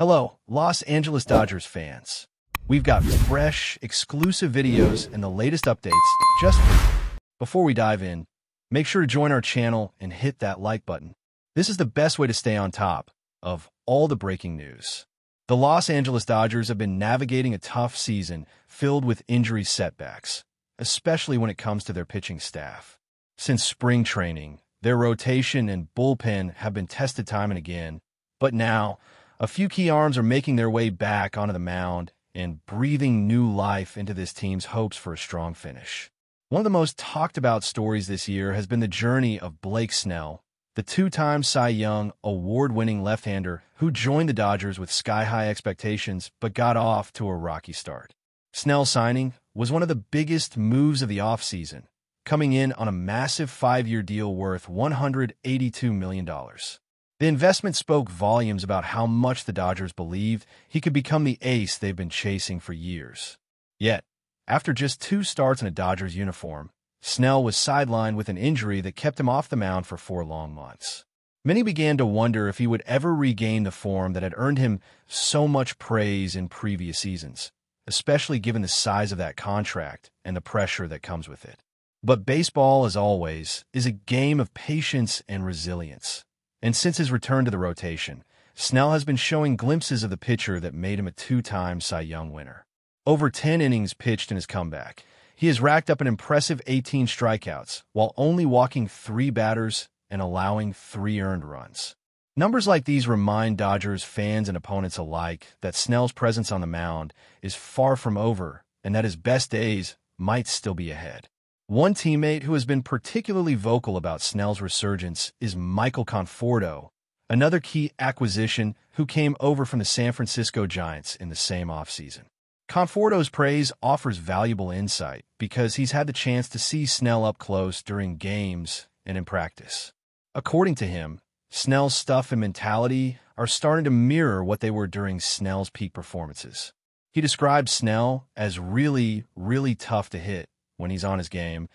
Hello, Los Angeles Dodgers fans. We've got fresh, exclusive videos and the latest updates just for you. Before we dive in, make sure to join our channel and hit that like button. This is the best way to stay on top of all the breaking news. The Los Angeles Dodgers have been navigating a tough season filled with injury setbacks, especially when it comes to their pitching staff. Since spring training, their rotation and bullpen have been tested time and again, but now a few key arms are making their way back onto the mound and breathing new life into this team's hopes for a strong finish. One of the most talked about stories this year has been the journey of Blake Snell, the two-time Cy Young award-winning left-hander who joined the Dodgers with sky-high expectations but got off to a rocky start. Snell's signing was one of the biggest moves of the offseason, coming in on a massive 5-year deal worth $182 million. The investment spoke volumes about how much the Dodgers believed he could become the ace they've been chasing for years. Yet, after just 2 starts in a Dodgers uniform, Snell was sidelined with an injury that kept him off the mound for 4 long months. Many began to wonder if he would ever regain the form that had earned him so much praise in previous seasons, especially given the size of that contract and the pressure that comes with it. But baseball, as always, is a game of patience and resilience. And since his return to the rotation, Snell has been showing glimpses of the pitcher that made him a 2-time Cy Young winner. Over 10 innings pitched in his comeback, he has racked up an impressive 18 strikeouts while only walking 3 batters and allowing 3 earned runs. Numbers like these remind Dodgers fans and opponents alike that Snell's presence on the mound is far from over and that his best days might still be ahead. One teammate who has been particularly vocal about Snell's resurgence is Michael Conforto, another key acquisition who came over from the San Francisco Giants in the same offseason. Conforto's praise offers valuable insight because he's had the chance to see Snell up close during games and in practice. According to him, Snell's stuff and mentality are starting to mirror what they were during Snell's peak performances. He described Snell as really tough to hit when he's on his game,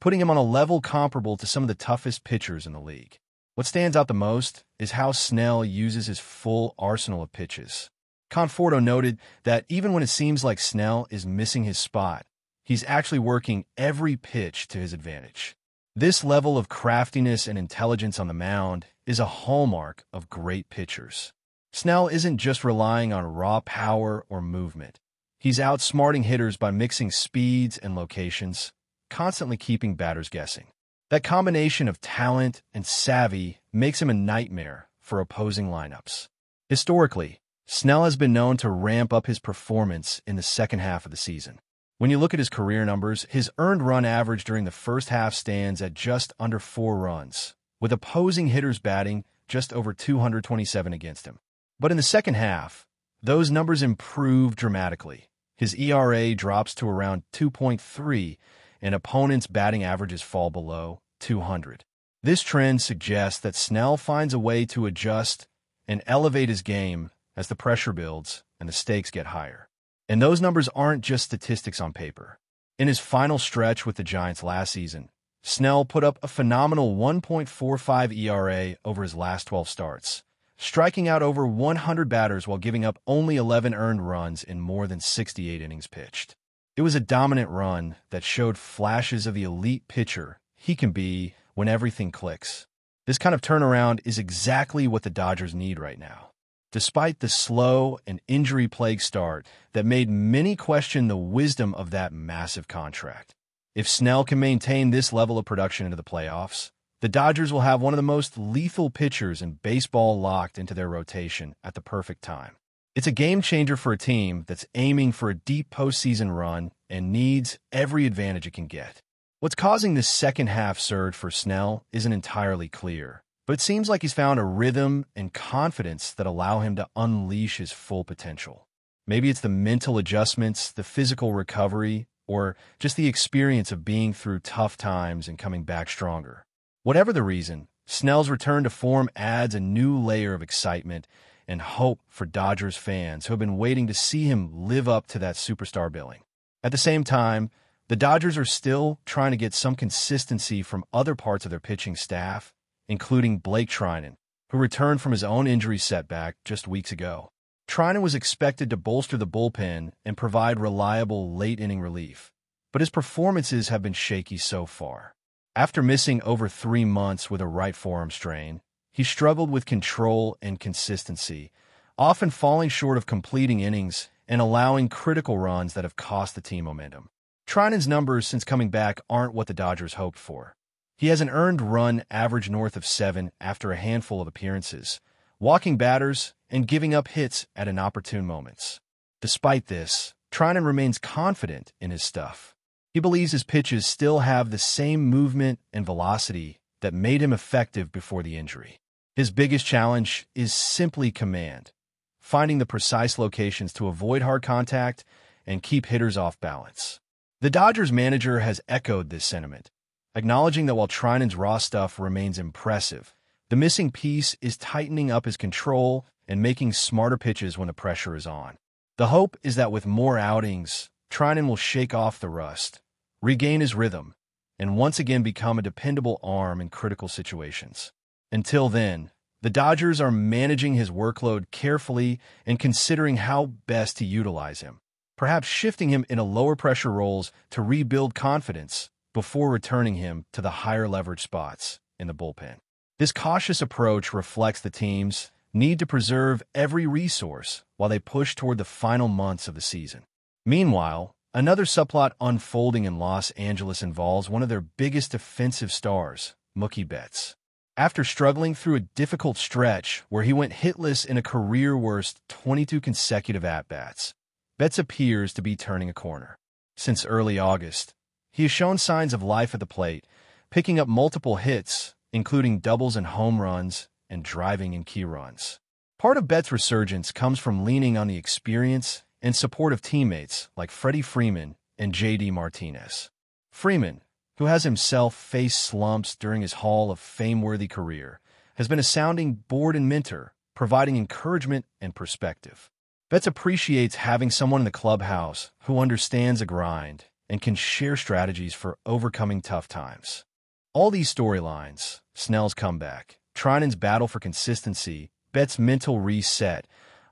putting him on a level comparable to some of the toughest pitchers in the league. What stands out the most is how Snell uses his full arsenal of pitches. Conforto noted that even when it seems like Snell is missing his spot, he's actually working every pitch to his advantage. This level of craftiness and intelligence on the mound is a hallmark of great pitchers. Snell isn't just relying on raw power or movement. He's outsmarting hitters by mixing speeds and locations, constantly keeping batters guessing. That combination of talent and savvy makes him a nightmare for opposing lineups. Historically, Snell has been known to ramp up his performance in the second half of the season. When you look at his career numbers, his earned run average during the first half stands at just under 4 runs, with opposing hitters batting just over 227 against him. But in the second half, those numbers improve dramatically. His ERA drops to around 2.3, and opponents' batting averages fall below 200. This trend suggests that Snell finds a way to adjust and elevate his game as the pressure builds and the stakes get higher. And those numbers aren't just statistics on paper. In his final stretch with the Giants last season, Snell put up a phenomenal 1.45 ERA over his last 12 starts, striking out over 100 batters while giving up only 11 earned runs in more than 68 innings pitched. It was a dominant run that showed flashes of the elite pitcher he can be when everything clicks. This kind of turnaround is exactly what the Dodgers need right now. Despite the slow and injury-plagued start that made many question the wisdom of that massive contract. If Snell can maintain this level of production into the playoffs, the Dodgers will have one of the most lethal pitchers in baseball locked into their rotation at the perfect time. It's a game-changer for a team that's aiming for a deep postseason run and needs every advantage it can get. What's causing this second-half surge for Snell isn't entirely clear, but it seems like he's found a rhythm and confidence that allow him to unleash his full potential. Maybe it's the mental adjustments, the physical recovery, or just the experience of being through tough times and coming back stronger. Whatever the reason, Snell's return to form adds a new layer of excitement and hope for Dodgers fans who have been waiting to see him live up to that superstar billing. At the same time, the Dodgers are still trying to get some consistency from other parts of their pitching staff, including Blake Treinen, who returned from his own injury setback just weeks ago. Trinan was expected to bolster the bullpen and provide reliable late-inning relief, but his performances have been shaky so far. After missing over 3 months with a right forearm strain, he struggled with control and consistency, often falling short of completing innings and allowing critical runs that have cost the team momentum. Trinan's numbers since coming back aren't what the Dodgers hoped for. He has an earned run average north of 7 after a handful of appearances, walking batters and giving up hits at inopportune moments. Despite this, Trinan remains confident in his stuff. He believes his pitches still have the same movement and velocity that made him effective before the injury. His biggest challenge is simply command, finding the precise locations to avoid hard contact and keep hitters off balance. The Dodgers manager has echoed this sentiment, acknowledging that while Trinan's raw stuff remains impressive, the missing piece is tightening up his control and making smarter pitches when the pressure is on. The hope is that with more outings, Trinan will shake off the rust, regain his rhythm, and once again become a dependable arm in critical situations. Until then, the Dodgers are managing his workload carefully and considering how best to utilize him, perhaps shifting him into lower pressure roles to rebuild confidence before returning him to the higher leverage spots in the bullpen. This cautious approach reflects the team's need to preserve every resource while they push toward the final months of the season. Meanwhile, another subplot unfolding in Los Angeles involves one of their biggest defensive stars, Mookie Betts. After struggling through a difficult stretch where he went hitless in a career-worst 22 consecutive at-bats, Betts appears to be turning a corner. Since early August, he has shown signs of life at the plate, picking up multiple hits, including doubles and home runs, and driving in key runs. Part of Betts' resurgence comes from leaning on the experience and support of teammates like Freddie Freeman and J.D. Martinez. Freeman, who has himself faced slumps during his Hall of Fame-worthy career, has been a sounding board and mentor, providing encouragement and perspective. Betts appreciates having someone in the clubhouse who understands the grind and can share strategies for overcoming tough times. All these storylines, Snell's comeback, Trinan's battle for consistency, Betts' mental reset,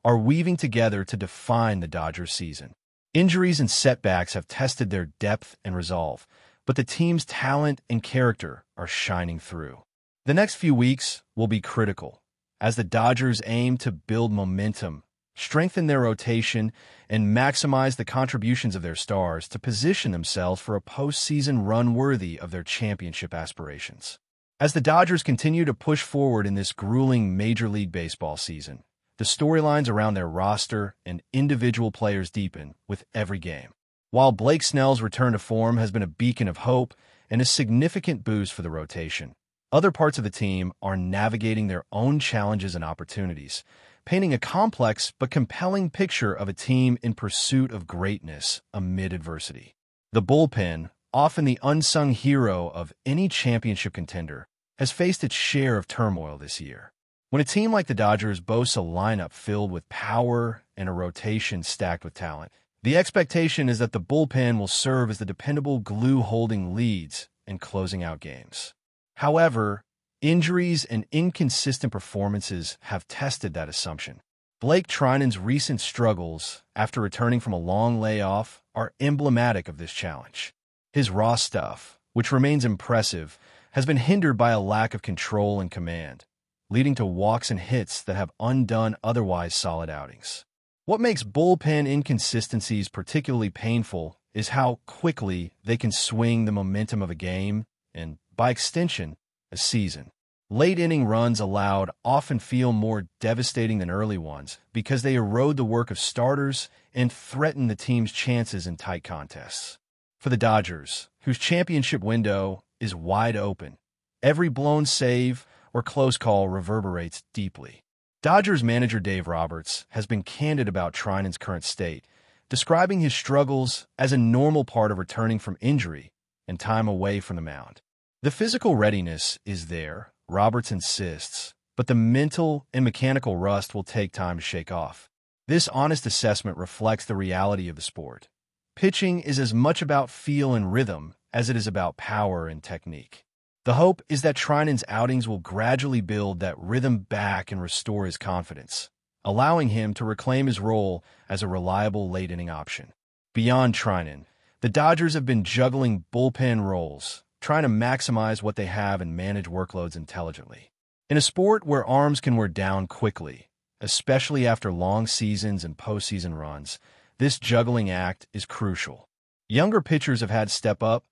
are weaving together to define the Dodgers season. Injuries and setbacks have tested their depth and resolve, but the team's talent and character are shining through. The next few weeks will be critical, as the Dodgers aim to build momentum, strengthen their rotation, and maximize the contributions of their stars to position themselves for a postseason run worthy of their championship aspirations. As the Dodgers continue to push forward in this grueling Major League Baseball season, the storylines around their roster and individual players deepen with every game. While Blake Snell's return to form has been a beacon of hope and a significant boost for the rotation, other parts of the team are navigating their own challenges and opportunities, painting a complex but compelling picture of a team in pursuit of greatness amid adversity. The bullpen, often the unsung hero of any championship contender, has faced its share of turmoil this year. When a team like the Dodgers boasts a lineup filled with power and a rotation stacked with talent, the expectation is that the bullpen will serve as the dependable glue holding leads and closing out games. However, injuries and inconsistent performances have tested that assumption. Blake Trinan's recent struggles after returning from a long layoff are emblematic of this challenge. His raw stuff, which remains impressive, has been hindered by a lack of control and command, leading to walks and hits that have undone otherwise solid outings. What makes bullpen inconsistencies particularly painful is how quickly they can swing the momentum of a game and, by extension, a season. Late-inning runs allowed often feel more devastating than early ones because they erode the work of starters and threaten the team's chances in tight contests. For the Dodgers, whose championship window is wide open, every blown save or close call reverberates deeply. Dodgers manager Dave Roberts has been candid about Trinan's current state, describing his struggles as a normal part of returning from injury and time away from the mound. The physical readiness is there, Roberts insists, but the mental and mechanical rust will take time to shake off. This honest assessment reflects the reality of the sport. Pitching is as much about feel and rhythm as it is about power and technique. The hope is that Trinan's outings will gradually build that rhythm back and restore his confidence, allowing him to reclaim his role as a reliable late-inning option. Beyond Trinan, the Dodgers have been juggling bullpen roles, trying to maximize what they have and manage workloads intelligently. In a sport where arms can wear down quickly, especially after long seasons and postseason runs, this juggling act is crucial. Younger pitchers have had to step up,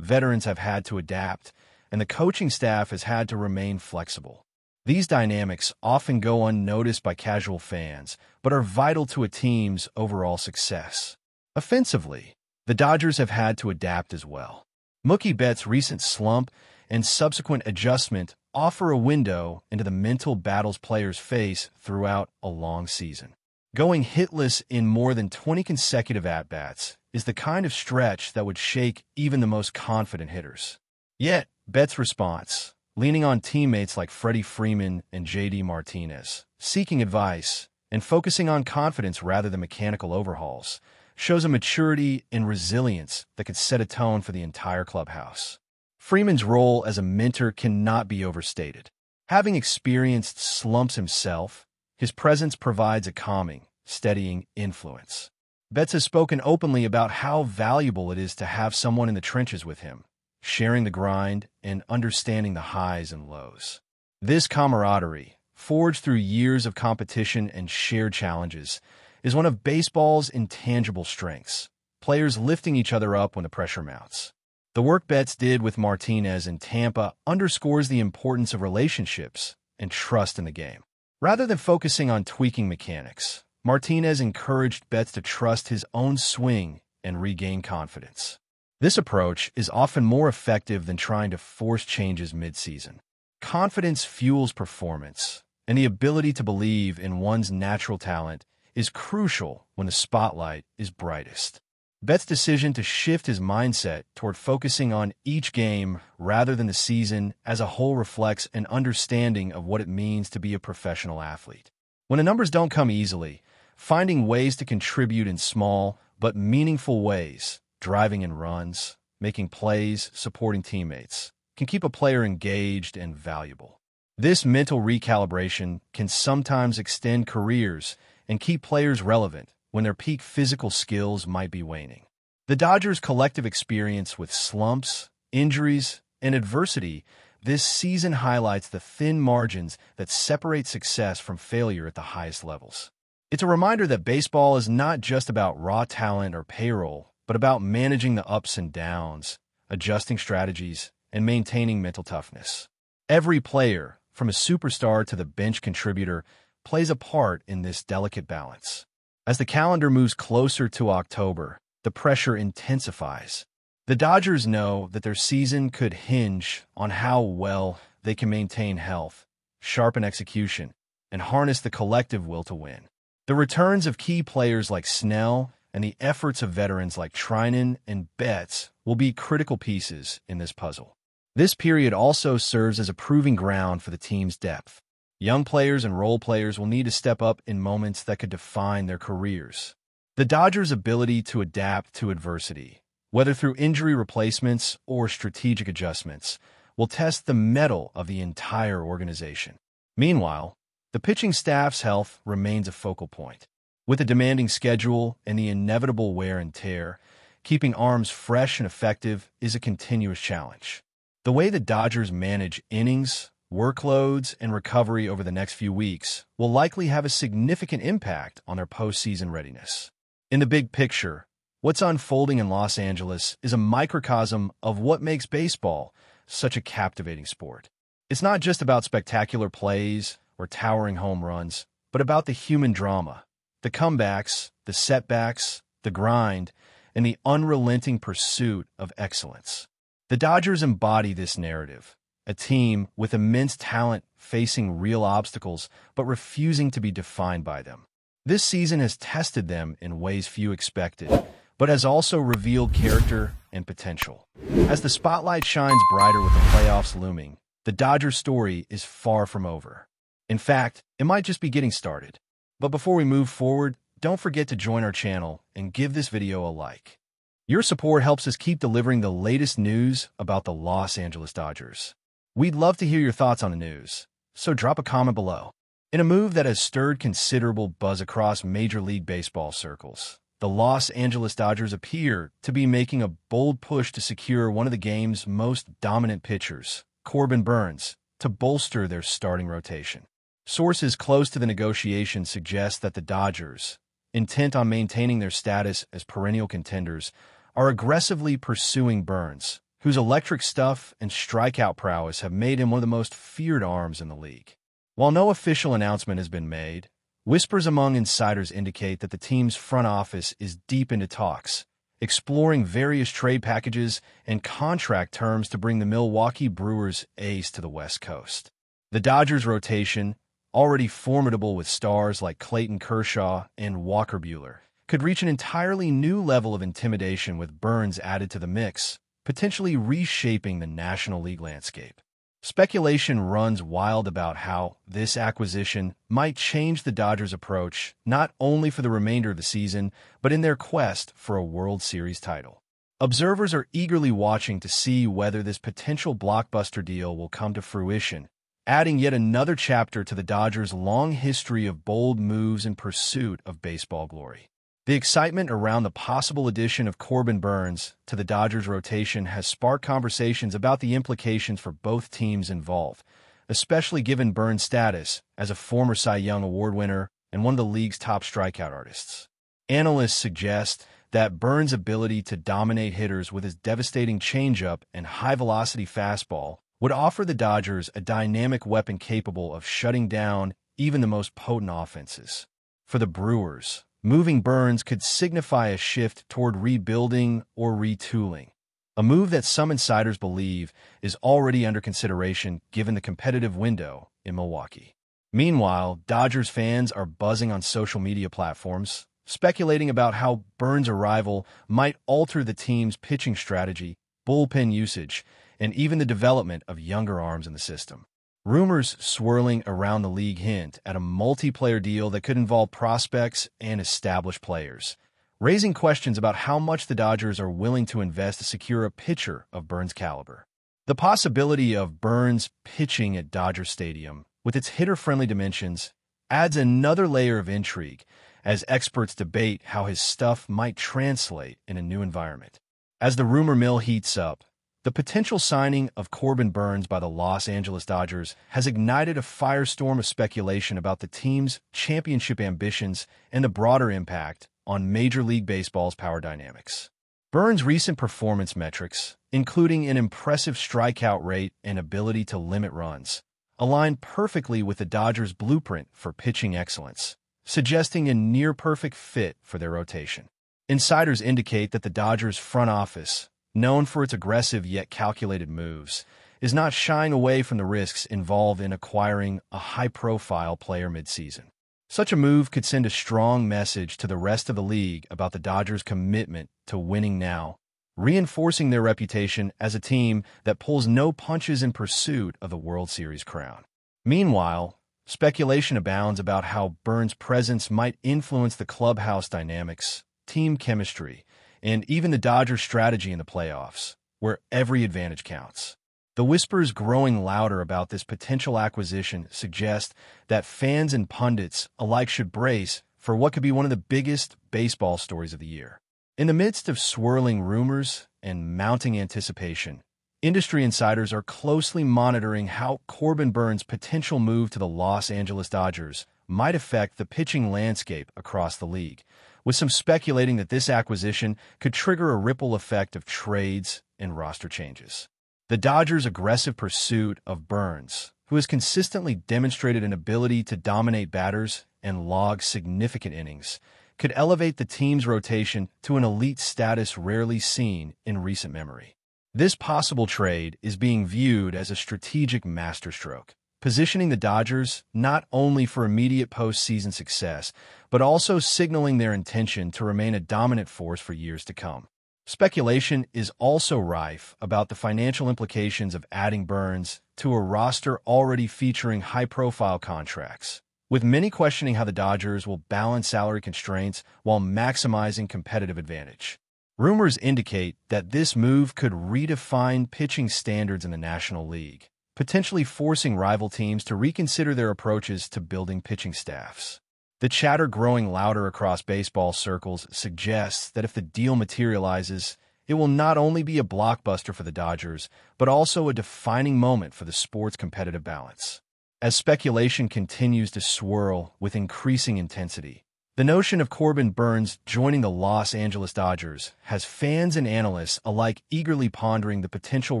veterans have had to adapt, and the coaching staff has had to remain flexible. These dynamics often go unnoticed by casual fans, but are vital to a team's overall success. Offensively, the Dodgers have had to adapt as well. Mookie Betts' recent slump and subsequent adjustment offer a window into the mental battles players face throughout a long season. Going hitless in more than 20 consecutive at-bats is the kind of stretch that would shake even the most confident hitters. Yet, Betts' response, leaning on teammates like Freddie Freeman and J.D. Martinez, seeking advice, and focusing on confidence rather than mechanical overhauls, shows a maturity and resilience that could set a tone for the entire clubhouse. Freeman's role as a mentor cannot be overstated. Having experienced slumps himself, his presence provides a calming, steadying influence. Betts has spoken openly about how valuable it is to have someone in the trenches with him, sharing the grind and understanding the highs and lows. This camaraderie, forged through years of competition and shared challenges, is one of baseball's intangible strengths, players lifting each other up when the pressure mounts. The work Betts did with Martinez in Tampa underscores the importance of relationships and trust in the game. Rather than focusing on tweaking mechanics, Martinez encouraged Betts to trust his own swing and regain confidence. This approach is often more effective than trying to force changes mid-season. Confidence fuels performance, and the ability to believe in one's natural talent is crucial when the spotlight is brightest. Betts' decision to shift his mindset toward focusing on each game rather than the season as a whole reflects an understanding of what it means to be a professional athlete. When the numbers don't come easily, finding ways to contribute in small but meaningful ways, driving in runs, making plays, supporting teammates, can keep a player engaged and valuable. This mental recalibration can sometimes extend careers and keep players relevant when their peak physical skills might be waning. The Dodgers' collective experience with slumps, injuries, and adversity this season highlights the thin margins that separate success from failure at the highest levels. It's a reminder that baseball is not just about raw talent or payroll, but about managing the ups and downs, adjusting strategies, and maintaining mental toughness. Every player, from a superstar to the bench contributor, plays a part in this delicate balance. As the calendar moves closer to October, the pressure intensifies. The Dodgers know that their season could hinge on how well they can maintain health, sharpen execution, and harness the collective will to win. The returns of key players like Snell and the efforts of veterans like Trinan and Betts will be critical pieces in this puzzle. This period also serves as a proving ground for the team's depth. Young players and role players will need to step up in moments that could define their careers. The Dodgers' ability to adapt to adversity, whether through injury replacements or strategic adjustments, will test the mettle of the entire organization. Meanwhile, the pitching staff's health remains a focal point. With a demanding schedule and the inevitable wear and tear, keeping arms fresh and effective is a continuous challenge. The way the Dodgers manage innings, workloads, and recovery over the next few weeks will likely have a significant impact on their postseason readiness. In the big picture, what's unfolding in Los Angeles is a microcosm of what makes baseball such a captivating sport. It's not just about spectacular plays or towering home runs, but about the human drama, the comebacks, the setbacks, the grind, and the unrelenting pursuit of excellence. The Dodgers embody this narrative, a team with immense talent facing real obstacles but refusing to be defined by them. This season has tested them in ways few expected, but has also revealed character and potential. As the spotlight shines brighter with the playoffs looming, the Dodgers story is far from over. In fact, it might just be getting started. But before we move forward, don't forget to join our channel and give this video a like. Your support helps us keep delivering the latest news about the Los Angeles Dodgers. We'd love to hear your thoughts on the news, so drop a comment below. In a move that has stirred considerable buzz across Major League Baseball circles, the Los Angeles Dodgers appear to be making a bold push to secure one of the game's most dominant pitchers, Corbin Burnes, to bolster their starting rotation. Sources close to the negotiations suggest that the Dodgers, intent on maintaining their status as perennial contenders, are aggressively pursuing Burnes, whose electric stuff and strikeout prowess have made him one of the most feared arms in the league. While no official announcement has been made, whispers among insiders indicate that the team's front office is deep into talks, exploring various trade packages and contract terms to bring the Milwaukee Brewers' ace to the West Coast. The Dodgers' rotation, already formidable with stars like Clayton Kershaw and Walker Buehler, could reach an entirely new level of intimidation with Burnes added to the mix, potentially reshaping the National League landscape. Speculation runs wild about how this acquisition might change the Dodgers' approach not only for the remainder of the season, but in their quest for a World Series title. Observers are eagerly watching to see whether this potential blockbuster deal will come to fruition, adding yet another chapter to the Dodgers' long history of bold moves in pursuit of baseball glory. The excitement around the possible addition of Corbin Burnes to the Dodgers' rotation has sparked conversations about the implications for both teams involved, especially given Burnes' status as a former Cy Young Award winner and one of the league's top strikeout artists. Analysts suggest that Burnes' ability to dominate hitters with his devastating changeup and high-velocity fastball would offer the Dodgers a dynamic weapon capable of shutting down even the most potent offenses. For the Brewers, moving Burnes could signify a shift toward rebuilding or retooling, a move that some insiders believe is already under consideration given the competitive window in Milwaukee. Meanwhile, Dodgers fans are buzzing on social media platforms, speculating about how Burnes' arrival might alter the team's pitching strategy, bullpen usage, and even the development of younger arms in the system. Rumors swirling around the league hint at a multiplayer deal that could involve prospects and established players, raising questions about how much the Dodgers are willing to invest to secure a pitcher of Burnes' caliber. The possibility of Burnes pitching at Dodger Stadium, with its hitter-friendly dimensions, adds another layer of intrigue as experts debate how his stuff might translate in a new environment. As the rumor mill heats up, the potential signing of Corbin Burnes by the Los Angeles Dodgers has ignited a firestorm of speculation about the team's championship ambitions and the broader impact on Major League Baseball's power dynamics. Burnes' recent performance metrics, including an impressive strikeout rate and ability to limit runs, align perfectly with the Dodgers' blueprint for pitching excellence, suggesting a near-perfect fit for their rotation. Insiders indicate that the Dodgers' front office, known for its aggressive yet calculated moves, is not shying away from the risks involved in acquiring a high-profile player midseason. Such a move could send a strong message to the rest of the league about the Dodgers' commitment to winning now, reinforcing their reputation as a team that pulls no punches in pursuit of the World Series crown. Meanwhile, speculation abounds about how Burnes' presence might influence the clubhouse dynamics, team chemistry, and even the Dodgers' strategy in the playoffs, where every advantage counts. The whispers growing louder about this potential acquisition suggest that fans and pundits alike should brace for what could be one of the biggest baseball stories of the year. In the midst of swirling rumors and mounting anticipation, industry insiders are closely monitoring how Corbin Burnes' potential move to the Los Angeles Dodgers might affect the pitching landscape across the league, with some speculating that this acquisition could trigger a ripple effect of trades and roster changes. The Dodgers' aggressive pursuit of Burnes, who has consistently demonstrated an ability to dominate batters and log significant innings, could elevate the team's rotation to an elite status rarely seen in recent memory. This possible trade is being viewed as a strategic masterstroke, positioning the Dodgers not only for immediate postseason success, but also signaling their intention to remain a dominant force for years to come. Speculation is also rife about the financial implications of adding Burnes to a roster already featuring high-profile contracts, with many questioning how the Dodgers will balance salary constraints while maximizing competitive advantage. Rumors indicate that this move could redefine pitching standards in the National League, potentially forcing rival teams to reconsider their approaches to building pitching staffs. The chatter growing louder across baseball circles suggests that if the deal materializes, it will not only be a blockbuster for the Dodgers, but also a defining moment for the sport's competitive balance. As speculation continues to swirl with increasing intensity, the notion of Corbin Burnes joining the Los Angeles Dodgers has fans and analysts alike eagerly pondering the potential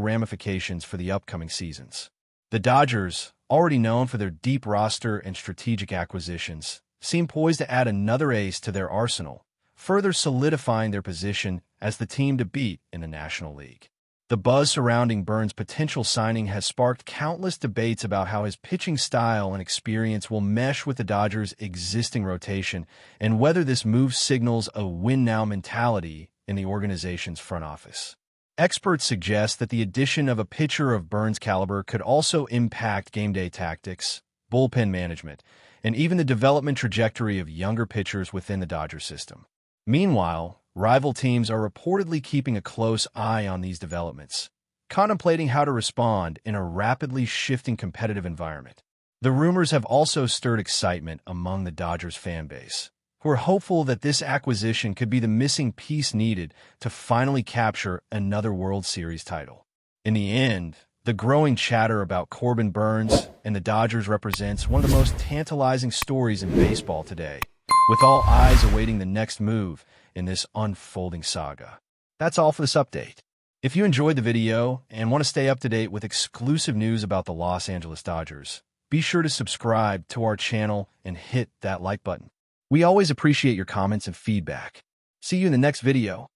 ramifications for the upcoming seasons. The Dodgers, already known for their deep roster and strategic acquisitions, seem poised to add another ace to their arsenal, further solidifying their position as the team to beat in the National League. The buzz surrounding Burnes' potential signing has sparked countless debates about how his pitching style and experience will mesh with the Dodgers' existing rotation and whether this move signals a win-now mentality in the organization's front office. Experts suggest that the addition of a pitcher of Burnes' caliber could also impact game-day tactics, bullpen management, and even the development trajectory of younger pitchers within the Dodgers system. Meanwhile, rival teams are reportedly keeping a close eye on these developments, contemplating how to respond in a rapidly shifting competitive environment. The rumors have also stirred excitement among the Dodgers fan base, who are hopeful that this acquisition could be the missing piece needed to finally capture another World Series title. In the end, the growing chatter about Corbin Burnes and the Dodgers represents one of the most tantalizing stories in baseball today, with all eyes awaiting the next move in this unfolding saga. That's all for this update. If you enjoyed the video and want to stay up to date with exclusive news about the Los Angeles Dodgers, be sure to subscribe to our channel and hit that like button. We always appreciate your comments and feedback. See you in the next video.